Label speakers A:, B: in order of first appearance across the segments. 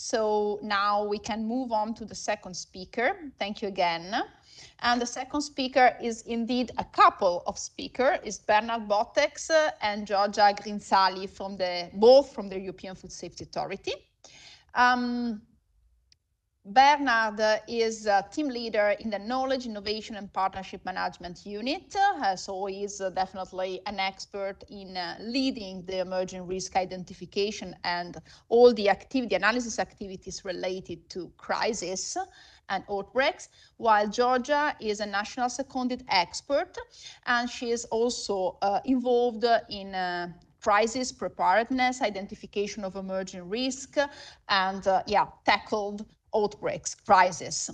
A: So now we can move on to the second speaker. Thank you again. And the second speaker is indeed a couple of speakers. It's Bernard Botex and Giorgia Grinzali, both from the European Food Safety Authority. Bernard is a team leader in the Knowledge, Innovation and Partnership Management Unit. So he's definitely an expert in leading the emerging risk identification and all the analysis activities related to crisis and outbreaks, while Giorgia is a national seconded expert, and she is also involved in crisis preparedness, identification of emerging risk, and tackled outbreaks, crisis.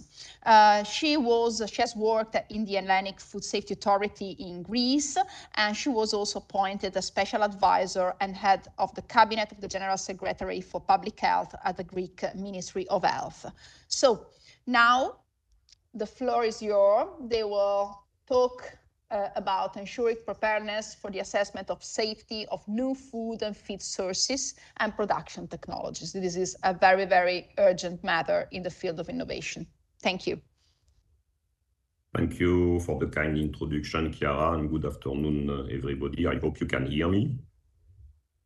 A: She has worked in the Hellenic Food Safety Authority in Greece, and she was also appointed a special advisor and head of the cabinet of the General Secretary for Public Health at the Greek Ministry of Health. So now the floor is yours. They will talk about ensuring preparedness for the assessment of safety of new food and feed sources and production technologies. This is a very, very urgent matter in the field of innovation. Thank you.
B: Thank you for the kind introduction, Chiara, and good afternoon, everybody. I hope you can hear me.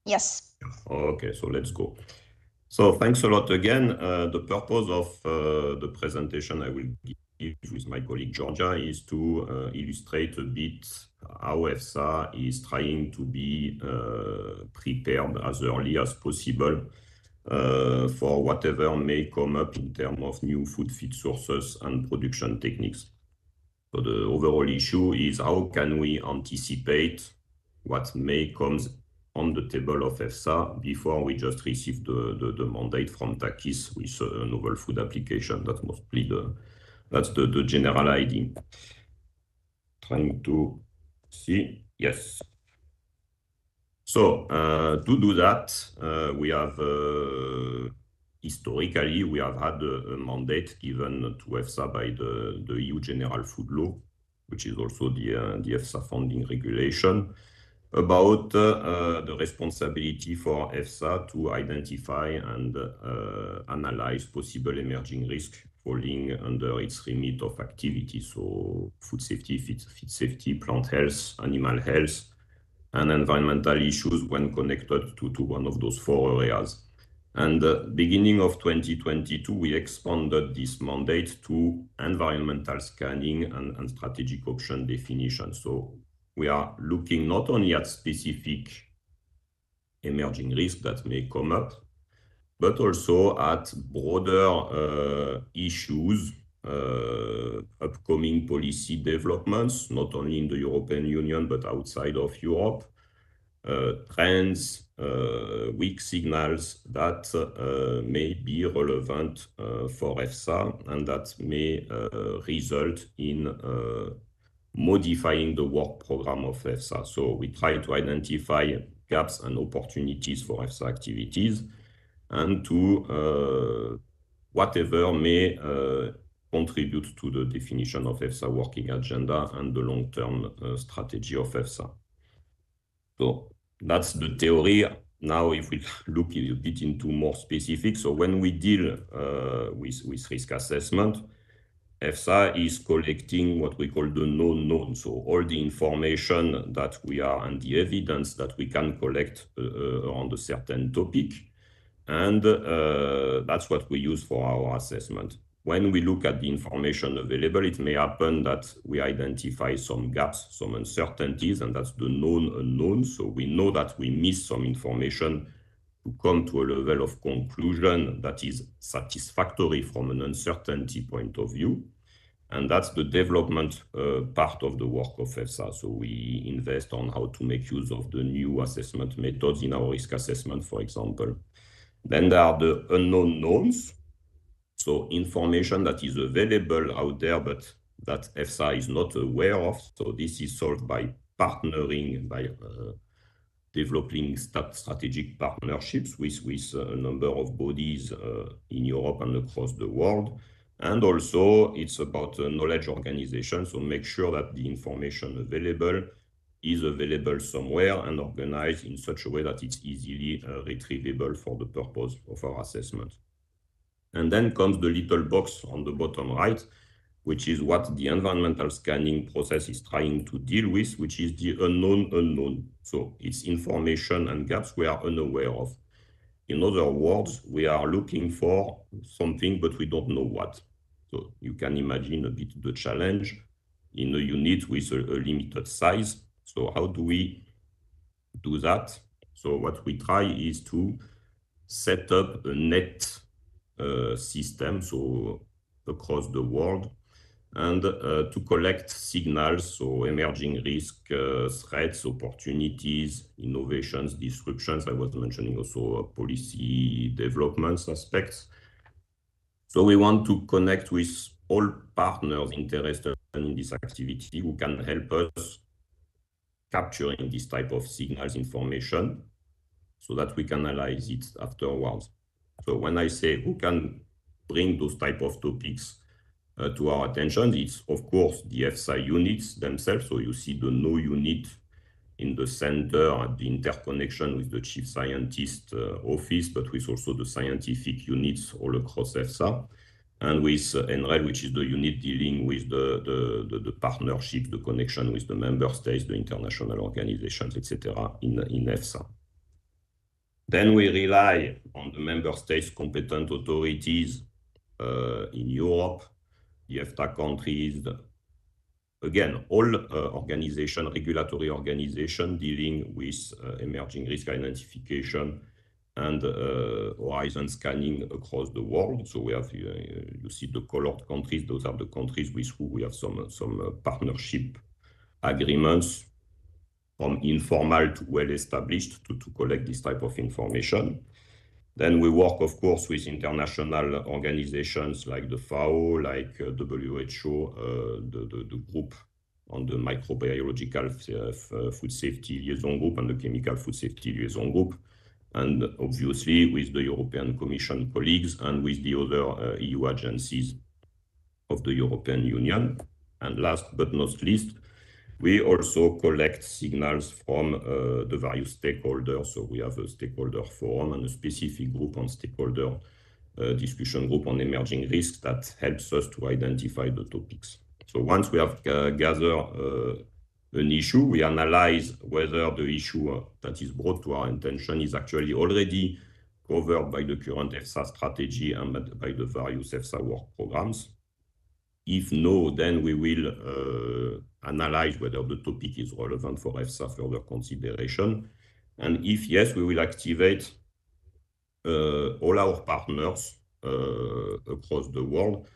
A: Yes.
B: Okay, so let's go. So thanks a lot again. The purpose of the presentation I will give with my colleague Giorgia is to illustrate a bit how EFSA is trying to be prepared as early as possible for whatever may come up in terms of new food feed sources and production techniques. So the overall issue is how can we anticipate what may come on the table of EFSA before we just receive the mandate from TAKIS with a novel food application. That's mostly that's the general idea. Trying to see, yes. So to do that, we have historically we have had a mandate given to EFSA by the EU General Food Law, which is also the EFSA funding regulation, about the responsibility for EFSA to identify and analyze possible emerging risks falling under its remit of activity. So food safety, feed safety, plant health, animal health, and environmental issues when connected to one of those four areas. And beginning of 2022, we expanded this mandate to environmental scanning and strategic option definition. So we are looking not only at specific emerging risks that may come up, but also at broader issues, upcoming policy developments, not only in the European Union, but outside of Europe, trends, weak signals that may be relevant for EFSA and that may result in modifying the work program of EFSA. So we try to identify gaps and opportunities for EFSA activities and to whatever may contribute to the definition of EFSA working agenda and the long-term strategy of EFSA. So that's the theory. Now, if we look a bit into more specific, so when we deal with risk assessment, EFSA is collecting what we call the known known. So all the information that we are and the evidence that we can collect around a certain topic. And that's what we use for our assessment. When we look at the information available, it may happen that we identify some gaps, some uncertainties, and that's the known unknown. So we know that we miss some information to come to a level of conclusion that is satisfactory from an uncertainty point of view. And that's the development part of the work of EFSA. So we invest on how to make use of the new assessment methods in our risk assessment, for example. Then there are the unknown knowns. So information that is available out there, but that EFSA is not aware of. So this is solved by partnering, by developing strategic partnerships with a number of bodies in Europe and across the world. And also it's about knowledge organization. So make sure that the information available is available somewhere and organized in such a way that it's easily retrievable for the purpose of our assessment. And then comes the little box on the bottom right, which is what the environmental scanning process is trying to deal with, which is the unknown unknown. So it's information and gaps we are unaware of. In other words, we are looking for something, but we don't know what. So you can imagine a bit the challenge in a unit with a limited size. So how do we do that? So what we try is to set up a net system, so across the world, and to collect signals, so emerging risk, threats, opportunities, innovations, disruptions. I was mentioning also policy developments aspects. So we want to connect with all partners interested in this activity who can help us capturing this type of signals information so that we can analyze it afterwards. So when I say who can bring those type of topics to our attention, it's of course the EFSA units themselves. So you see the no unit in the center at the interconnection with the chief scientist office, but with also the scientific units all across EFSA, and with NREL, which is the unit dealing with the partnership, the connection with the member states, the international organizations, etc. in EFSA. Then we rely on the member states' competent authorities in Europe, the EFTA countries, again, all regulatory organization dealing with emerging risk identification and horizon scanning across the world. So we have, you see the colored countries, those are the countries with whom we have some partnership agreements, from informal to well-established, to collect this type of information. Then we work, of course, with international organizations like the FAO, like WHO, the group on the microbiological food safety liaison group and the chemical food safety liaison group, and obviously with the European Commission colleagues and with the other EU agencies of the European Union. And last but not least, we also collect signals from the various stakeholders. So we have a stakeholder forum and a specific group on stakeholder discussion group on emerging risks that helps us to identify the topics. So once we have gathered an issue, we analyze whether the issue that is brought to our attention is actually already covered by the current EFSA strategy and by the various EFSA work programs. If no, then we will analyze whether the topic is relevant for EFSA further consideration. And if yes, we will activate all our partners across the world,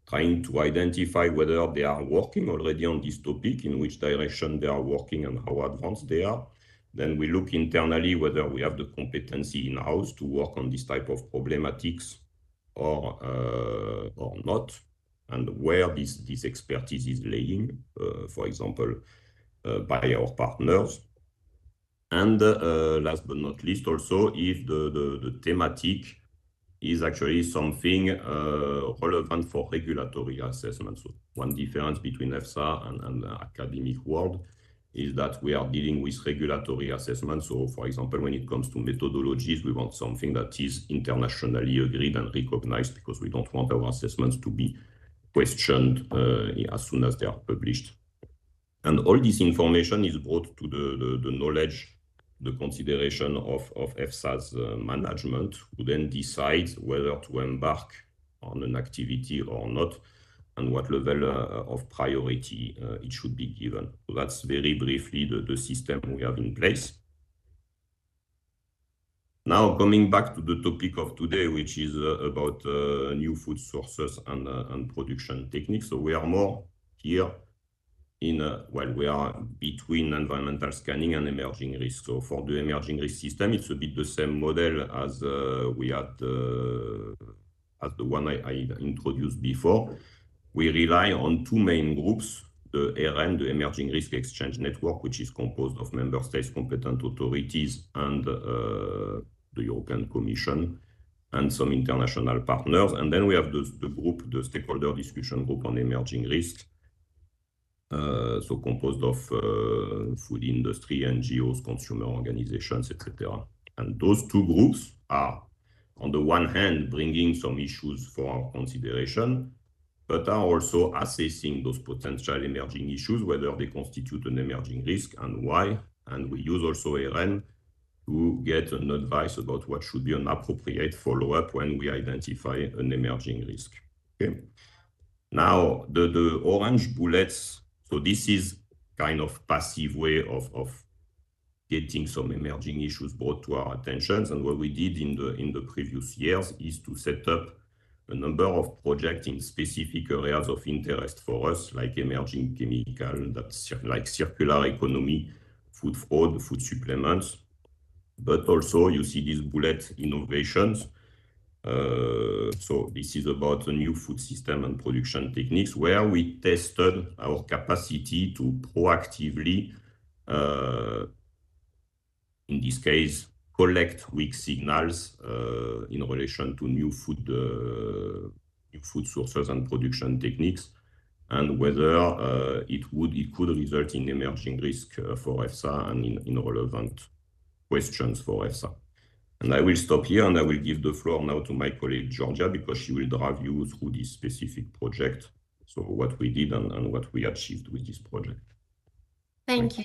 B: trying to identify whether they are working already on this topic, in which direction they are working and how advanced they are. Then we look internally whether we have the competency in-house to work on this type of problematics or not, and where this expertise is laying, for example, by our partners. And last but not least, also, if the thematic is actually something relevant for regulatory assessment. So one difference between EFSA and the academic world is that we are dealing with regulatory assessment. So for example, when it comes to methodologies, we want something that is internationally agreed and recognized, because we don't want our assessments to be questioned as soon as they are published. And all this information is brought to the knowledge, the consideration of EFSA's management, who then decides whether to embark on an activity or not, and what level of priority it should be given. So that's very briefly the system we have in place. Now, coming back to the topic of today, which is about new food sources and production techniques. So we are more here we are between environmental scanning and emerging risk. So for the emerging risk system, it's a bit the same model as we had as the one I introduced before. We rely on two main groups, the ERN, the Emerging Risk Exchange Network, which is composed of member states, competent authorities, and the European Commission, and some international partners. And then we have the group, the stakeholder discussion group on emerging risks, so composed of food industry, NGOs, consumer organizations, etc. And those two groups are on the one hand, bringing some issues for our consideration, but are also assessing those potential emerging issues, whether they constitute an emerging risk and why. And we use also ARN to get an advice about what should be an appropriate follow-up when we identify an emerging risk. Okay. Now, the orange bullets, so this is kind of passive way of getting some emerging issues brought to our attention. And what we did in the previous years is to set up a number of projects in specific areas of interest for us, like emerging chemical, that's like circular economy, food fraud, food supplements. But also you see these bullet innovations. So this is about a new food system and production techniques where we tested our capacity to proactively, in this case, collect weak signals in relation to new food sources and production techniques, and whether it could result in emerging risk for EFSA and in relevant questions for EFSA. And I will stop here and I will give the floor now to my colleague Georgia, because she will drive you through this specific project. So what we did and what we achieved with this project.
C: Thank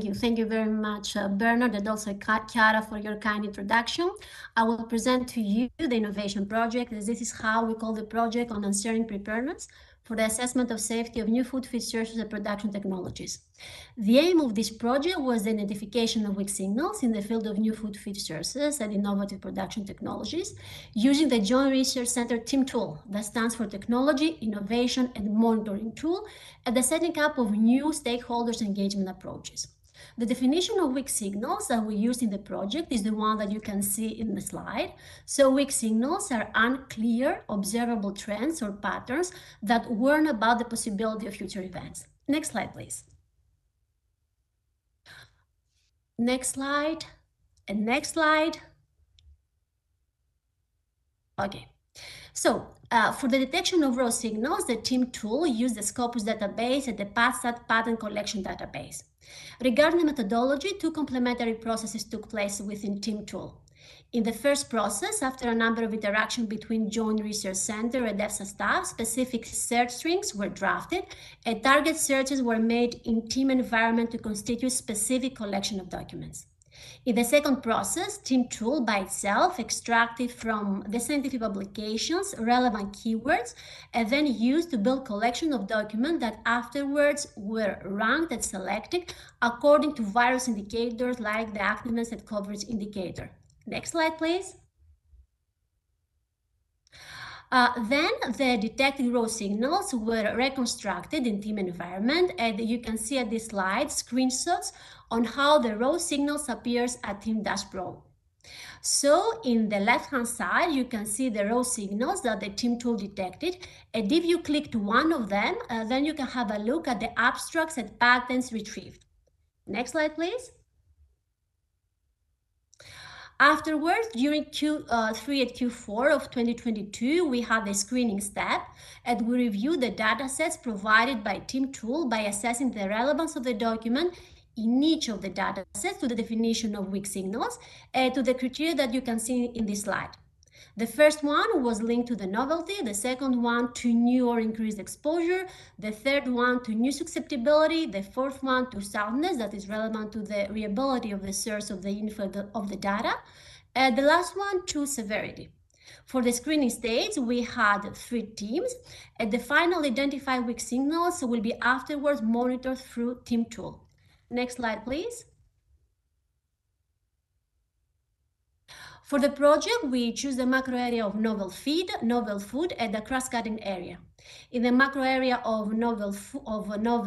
C: you very much, Bernard, and also Chiara, for your kind introduction. I will present to you the innovation project. This is how we call the project on ensuring preparedness for the assessment of safety of new food sources and production technologies. The aim of this project was the identification of weak signals in the field of new food sources and innovative production technologies using the Joint Research Center TEAM tool, that stands for Technology, Innovation and Monitoring Tool, and the setting up of new stakeholders engagement approaches. The definition of weak signals that we used in the project is the one that you can see in the slide. So weak signals are unclear, observable trends or patterns that warn about the possibility of future events. Next slide, please. Next slide, and next slide. Okay. So, for the detection of raw signals, the TEAM tool used the Scopus database and the PATSAT pattern collection database. Regarding the methodology, two complementary processes took place within TEAM tool. In the first process, after a number of interactions between Joint Research Center and EFSA staff, specific search strings were drafted and target searches were made in TEAM environment to constitute specific collection of documents. In the second process, TEAM tool by itself extracted from the scientific publications relevant keywords and then used to build collection of documents that afterwards were ranked and selected according to various indicators like the activeness and coverage indicator. Next slide, please. Then the detected raw signals were reconstructed in TEAM environment, and you can see at this slide screenshots on how the raw signals appears at TEAM dashboard. So in the left-hand side, you can see the raw signals that the TEAM tool detected, and if you click to one of them, then you can have a look at the abstracts and patents retrieved. Next slide, please. Afterwards, during Q3 and Q4 of 2022, we had the screening step, and we reviewed the datasets provided by TEAM tool by assessing the relevance of the document in each of the datasets to the definition of weak signals and to the criteria that you can see in this slide. The first one was linked to the novelty, the second one to new or increased exposure, the third one to new susceptibility, the fourth one to soundness, that is relevant to the reliability of the source of the info of the data, and the last one to severity. For the screening stage, we had 3 teams, and the final identified weak signals will be afterwards monitored through TEAM tool. Next slide, please. For the project, we choose the macro area of novel feed, novel food, and the cross-cutting area. In the macro area of novel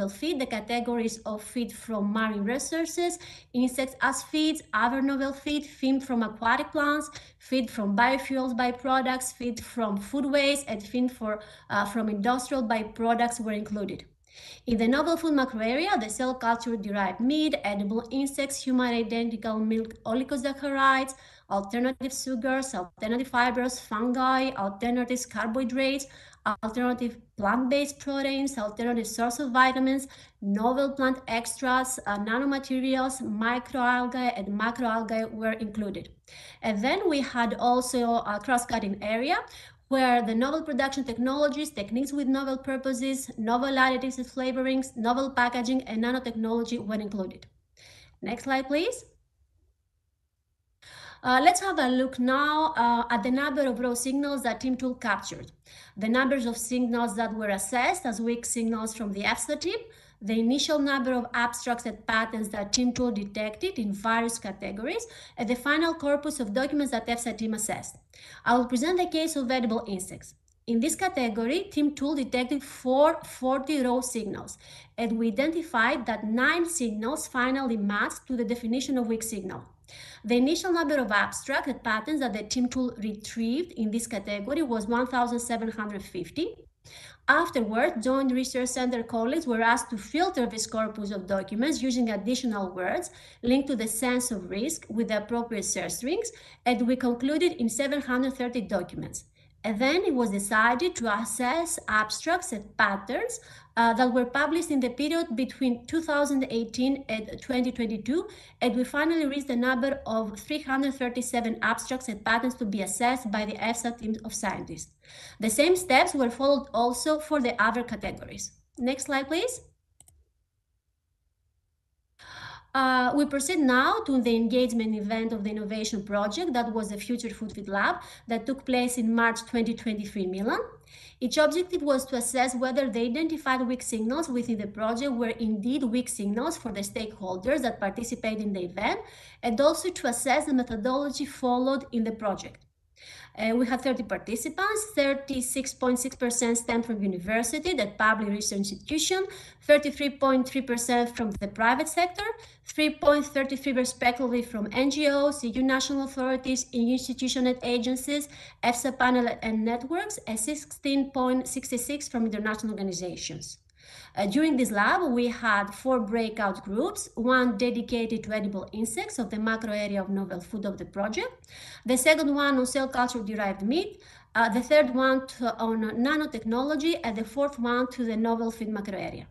C: feed, the categories of feed from marine resources, insects as feeds, other novel feed from aquatic plants, feed from biofuels byproducts, feed from food waste, and feed from industrial byproducts were included. In the novel food macro area, the cell culture derived meat, edible insects, human identical milk oligosaccharides, alternative sugars, alternative fibers, fungi, alternative carbohydrates, alternative plant-based proteins, alternative source of vitamins, novel plant extracts, nanomaterials, microalgae, and macroalgae were included. And then we had also a cross-cutting area where the novel production technologies, techniques with novel purposes, novel additives and flavorings, novel packaging, and nanotechnology were included. Next slide, please. Let's have a look now at the number of raw signals that TeamTool captured. The numbers of signals that were assessed as weak signals from the EFSA team, the initial number of abstracts and patents that TeamTool detected in various categories, and the final corpus of documents that EFSA team assessed. I will present the case of edible insects. In this category, TeamTool detected 440 raw signals, and we identified that 9 signals finally matched to the definition of weak signal. The initial number of abstracts and patents that the TeamTool retrieved in this category was 1,750. Afterwards, Joint Research Center colleagues were asked to filter this corpus of documents using additional words linked to the sense of risk with the appropriate search strings, and we concluded in 730 documents. And then it was decided to assess abstracts and patterns that were published in the period between 2018 and 2022, and we finally reached the number of 337 abstracts and patents to be assessed by the EFSA team of scientists. The same steps were followed also for the other categories. Next slide, please. We proceed now to the engagement event of the innovation project that was the Future Food Fit Lab that took place in March 2023 in Milan. Its objective was to assess whether the identified weak signals within the project were indeed weak signals for the stakeholders that participate in the event, and also to assess the methodology followed in the project. We had 30 participants, 36.6% stemmed from university, that public research institution, 33.3% from the private sector, 3.33% respectively from NGOs, EU national authorities, EU institutional agencies, EFSA panel and networks, and 16.66% from international organizations. During this lab, we had 4 breakout groups, one dedicated to edible insects of the macro area of novel food of the project, the second one on cell culture derived meat, the third one on nanotechnology, and the fourth one to the novel feed macro area.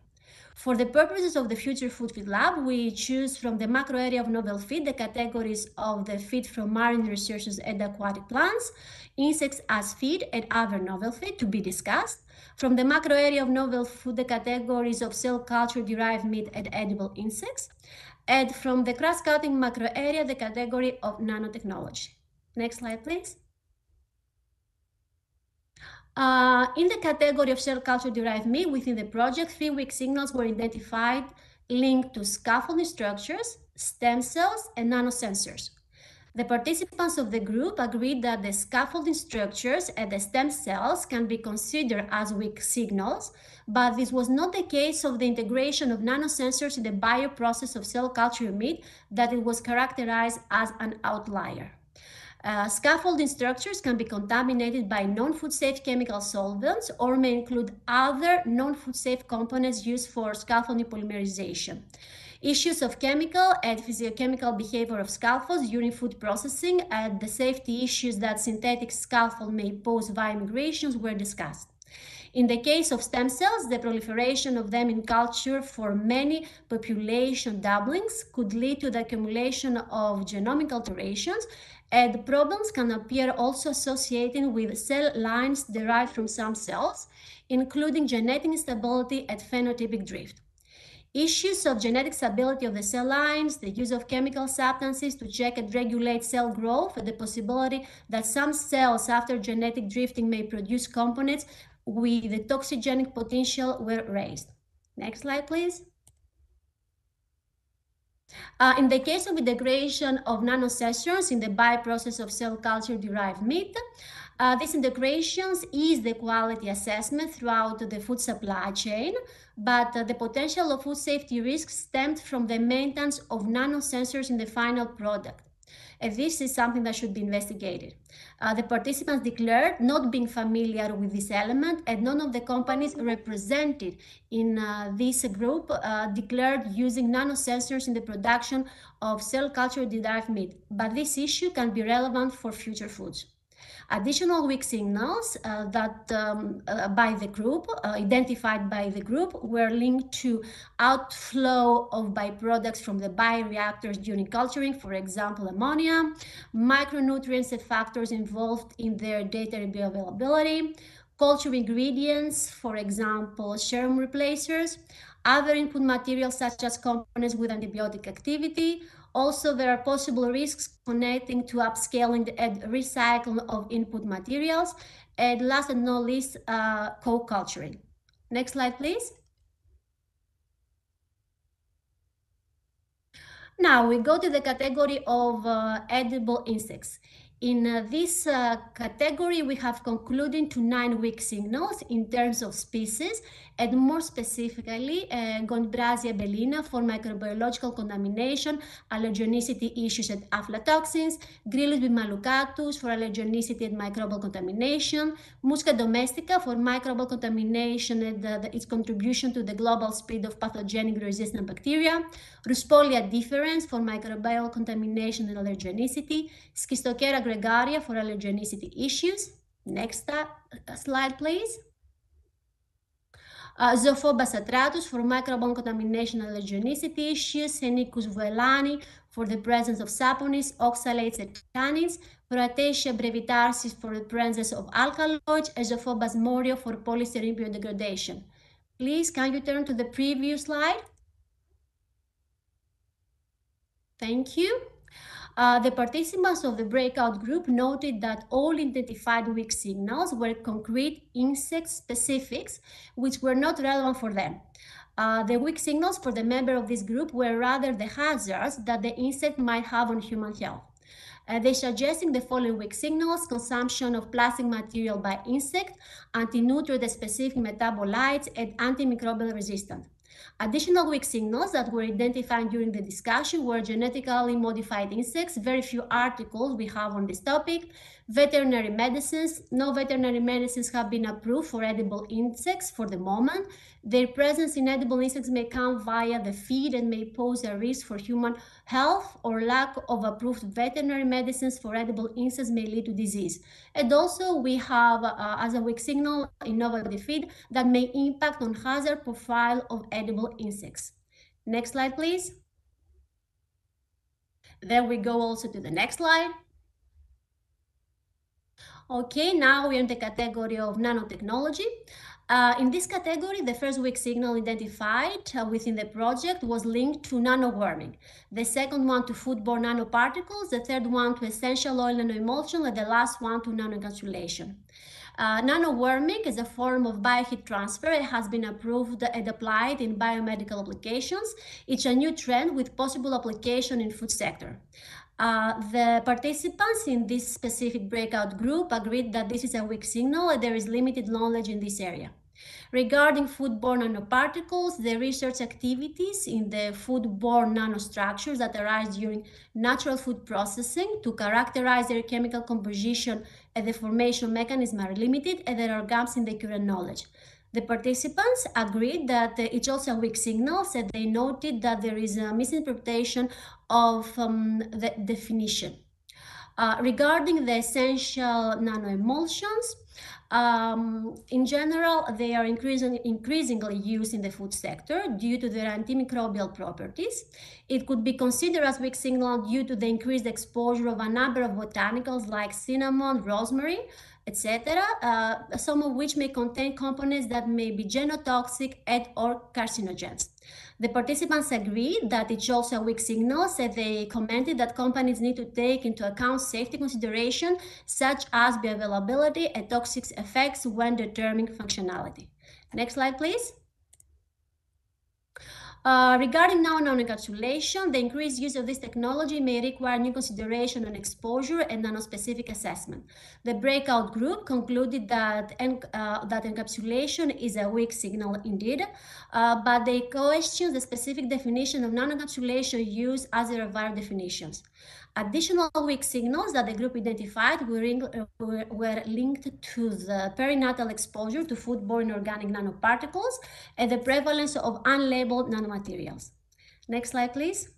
C: For the purposes of the Future Food Feed Lab, we choose from the macro area of novel feed the categories of the feed from marine resources and aquatic plants, insects as feed, and other novel feed to be discussed. From the macro area of novel food, the categories of cell culture derived meat and edible insects. And from the cross-cutting macro area, the category of nanotechnology. Next slide, please. In the category of cell culture derived meat within the project, 3 weak signals were identified linked to scaffolding structures, stem cells, and nanosensors. The participants of the group agreed that the scaffolding structures and the stem cells can be considered as weak signals, but this was not the case of the integration of nanosensors in the bioprocess of cell culture meat, that it was characterized as an outlier. Scaffolding structures can be contaminated by non-food safe chemical solvents or may include other non-food safe components used for scaffolding polymerization. Issues of chemical and physiochemical behavior of scaffolds during food processing and the safety issues that synthetic scaffold may pose via migrations were discussed. In the case of stem cells, the proliferation of them in culture for many population doublings could lead to the accumulation of genomic alterations, and problems can appear also associated with cell lines derived from some cells, including genetic instability and phenotypic drift. Issues of genetic stability of the cell lines, the use of chemical substances to check and regulate cell growth, and the possibility that some cells after genetic drifting may produce components with the toxigenic potential were raised. Next slide, please. In the case of integration of nanosensors in the bioprocess of cell culture derived meat, these integrations ease the quality assessment throughout the food supply chain, but the potential of food safety risks stemmed from the maintenance of nanosensors in the final product. And this is something that should be investigated. The participants declared not being familiar with this element, and none of the companies represented in this group declared using nanosensors in the production of cell culture derived meat. But this issue can be relevant for future foods. Additional weak signals by the group, identified by the group, were linked to outflow of byproducts from the bioreactors during culturing, for example, ammonia, micronutrients and factors involved in their data bioavailability, culture ingredients, for example, serum replacers, other input materials such as components with antibiotic activity. Also, there are possible risks connecting to upscaling and recycling of input materials. And last but not least, co-culturing. Next slide, please. Now we go to the category of edible insects. In this category, we have concluded to 9 weak signals in terms of species, and more specifically, Gondbrasia bellina for microbiological contamination, allergenicity issues and aflatoxins, Gryllus bimalucatus for allergenicity and microbial contamination, Musca domestica for microbial contamination and its contribution to the global spread of pathogenic resistant bacteria, Ruspolia differens for microbial contamination and allergenicity, Schistochera gregaria for allergenicity issues. Next slide, please. Zophobas atratus for microbial contamination and allergenicity issues, Henicus vuelani for the presence of saponins, oxalates, and tannins, Proatetia brevitarsis for the presence of alkaloids, and Zophobas morio for polystyrene biodegradation. Please, can you turn to the previous slide? Thank you. The participants of the breakout group noted that all identified weak signals were concrete insect specifics, which were not relevant for them. The weak signals for the member of this group were rather the hazards that the insect might have on human health. They suggesting the following weak signals: consumption of plastic material by insect, anti-nutrient specific metabolites, and antimicrobial resistant. Additional weak signals that were identified during the discussion were genetically modified insects, very few articles we have on this topic, veterinary medicines. No veterinary medicines have been approved for edible insects for the moment. Their presence in edible insects may come via the feed and may pose a risk for human health, or lack of approved veterinary medicines for edible insects may lead to disease. And also we have as a weak signal innovative feed that may impact on hazard profile of edible insects. Next slide, please. There we go also to the next slide. Okay, now we're in the category of nanotechnology. In this category, the first weak signal identified within the project was linked to nanowarming. The second one to foodborne nanoparticles, the third one to essential oil nanoemulsion, and the last one to nanoencapsulation. Nanowarming is a form of bioheat transfer. It has been approved and applied in biomedical applications. It's a new trend with possible application in food sector. The participants in this specific breakout group agreed that this is a weak signal and there is limited knowledge in this area. Regarding foodborne nanoparticles, the research activities in the foodborne nanostructures that arise during natural food processing to characterize their chemical composition and the formation mechanism are limited, and there are gaps in the current knowledge. The participants agreed that it's also a weak signal, and they noted that there is a misinterpretation of the definition. Regarding the essential nanoemulsions, in general, they are increasingly used in the food sector due to their antimicrobial properties. It could be considered as weak signal due to the increased exposure of a number of botanicals like cinnamon, rosemary, etc., some of which may contain components that may be genotoxic and or carcinogens. The participants agreed that it's also a weak signal, so they commented that companies need to take into account safety consideration such as bioavailability and toxic effects when determining functionality. Next slide, please. Regarding nanoencapsulation, the increased use of this technology may require new consideration on exposure and nanospecific assessment. The breakout group concluded that encapsulation is a weak signal indeed, but they questioned the specific definition of nanoencapsulation used as there are various definitions. Additional weak signals that the group identified were linked to the perinatal exposure to foodborne organic nanoparticles and the prevalence of unlabeled nanomaterials. Next slide, please.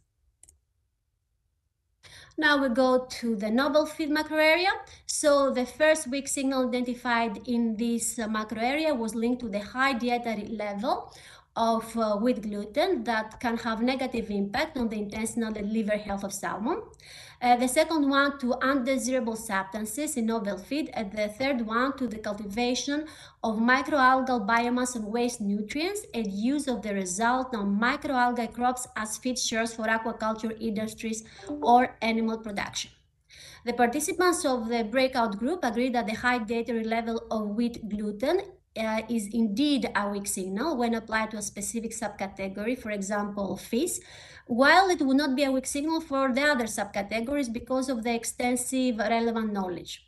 C: Now we go to the novel feed macro area. So the first weak signal identified in this macro area was linked to the high dietary level of wheat gluten that can have negative impact on the intestinal and liver health of salmon. The second one to undesirable substances in novel feed, and the third one to the cultivation of microalgal biomass and waste nutrients and use of the result on microalgae crops as feed source for aquaculture industries or animal production. The participants of the breakout group agreed that the high dietary level of wheat gluten is indeed a weak signal when applied to a specific subcategory, for example, fish, while it would not be a weak signal for the other subcategories because of the extensive relevant knowledge.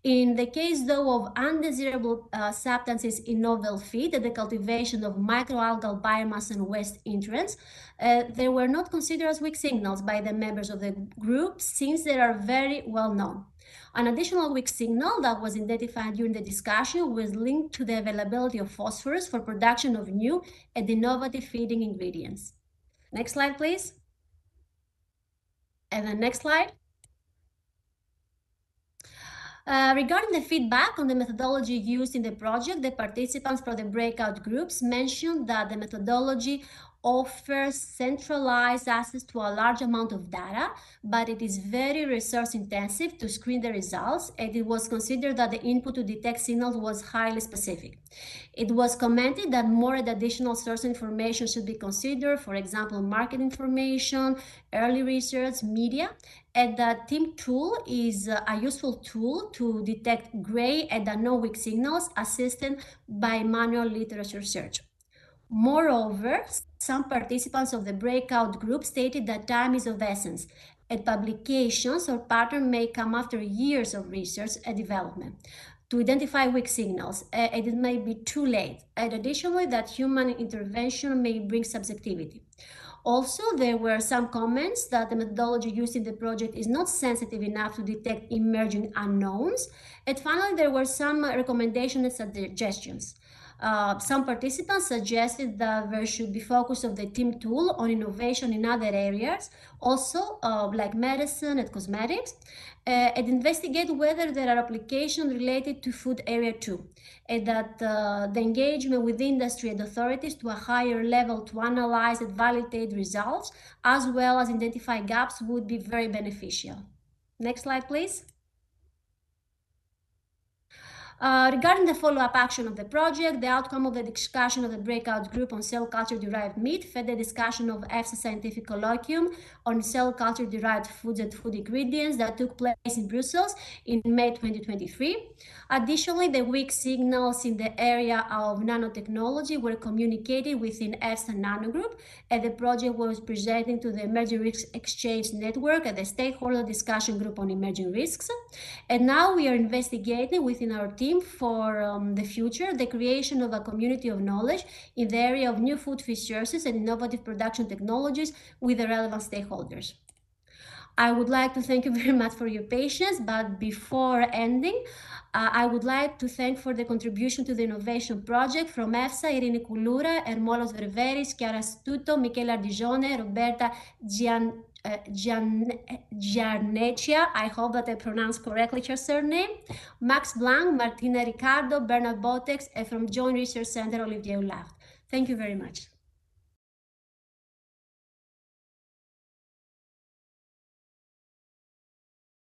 C: In the case, though, of undesirable substances in novel feed, the cultivation of microalgal biomass and waste nutrients, they were not considered as weak signals by the members of the group since they are very well known. An additional weak signal that was identified during the discussion was linked to the availability of phosphorus for production of new and innovative feeding ingredients. Next slide, please. And the next slide. Regarding the feedback on the methodology used in the project, the participants for the breakout groups mentioned that the methodology offers centralized access to a large amount of data, but it is very resource intensive to screen the results, and it was considered that the input to detect signals was highly specific. It was commented that more additional source information should be considered, for example, market information, early research, media, and that TIM tool is a useful tool to detect gray and unknown weak signals assisted by manual literature search. Moreover, some participants of the breakout group stated that time is of essence, and publications or pattern may come after years of research and development to identify weak signals, and it may be too late, and additionally that human intervention may bring subjectivity. Also, there were some comments that the methodology used in the project is not sensitive enough to detect emerging unknowns, and finally there were some recommendations and suggestions. Some participants suggested that there should be focus of the TIM tool on innovation in other areas, also like medicine and cosmetics, and investigate whether there are applications related to food area too, and that the engagement with industry and authorities to a higher level to analyze and validate results, as well as identify gaps, would be very beneficial. Next slide, please. Regarding the follow-up action of the project, the outcome of the discussion of the breakout group on cell culture-derived meat fed the discussion of EFSA scientific colloquium on cell culture-derived foods and food ingredients that took place in Brussels in May 2023. Additionally, the weak signals in the area of nanotechnology were communicated within EFSA nanogroup, and the project was presented to the Emerging Risks Exchange Network and the Stakeholder Discussion Group on Emerging Risks. And now we are investigating within our team for the future the creation of a community of knowledge in the area of new food sources and innovative production technologies with the relevant stakeholders. I would like to thank you very much for your patience, but before ending, I would like to thank for the contribution to the innovation project from EFSA, Irene Kulura, Ermolos Ververis, Chiara Stuto, Michela Ardigione, Roberta Giarneccia, I hope that I pronounced correctly her surname, Max Blanc, Martina Ricardo, Bernard Botex, and from Joint Research Center, Olivier Houlard. Thank you very much.